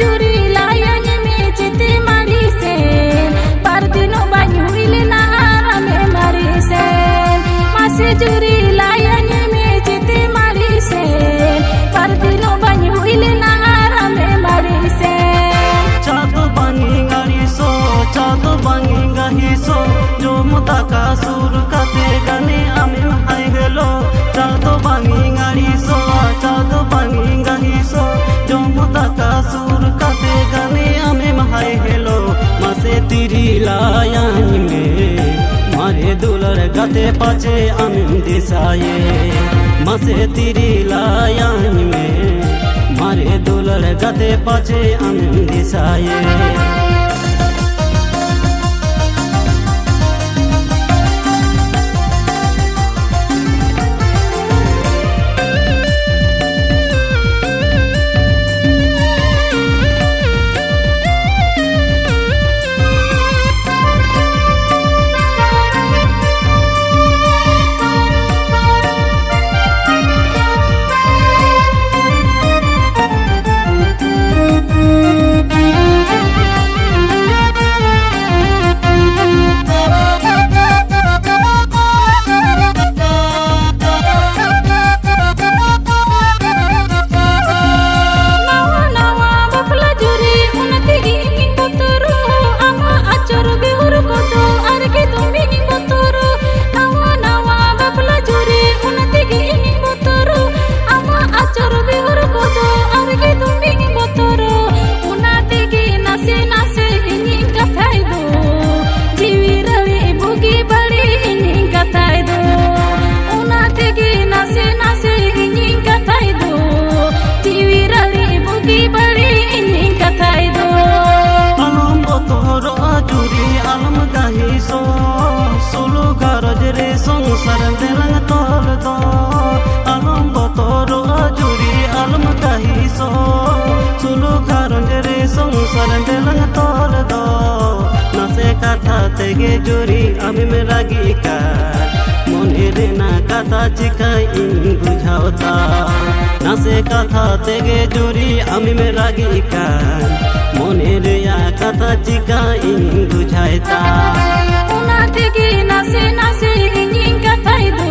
juri layan me chiti mari sen pardino banyu ilna rame mari sen masi juri layan me chiti mari sen pardino banyu ilna rame mari sen chado bangi gahi so jo mutaka sur kate gane amim hai hello chado bangi gahi so jo mutaka sur kate gane amim hai hello mase tiri layan me mare dular gate pache amim disaye mase tiri layan me mare dular gate pache amim disaye solo garaj re sansar delang tol do alam botoro ajuri alam kahi so solo garaj re sansar delang tol do nase katha tege juri ami me ragi ka mone re na katha chikai in bujhauta nase katha tege juri ami me ragi ka mone re ya katha chikai in bujhaita nase nase inying kathai do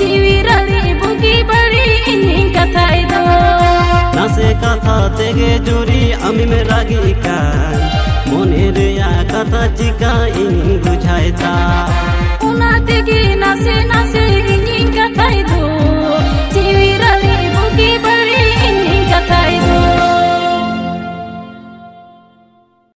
jiwi rali bugi bari inying kathai do nase katha tege juri ami me ragi ka mone re ya katha chika in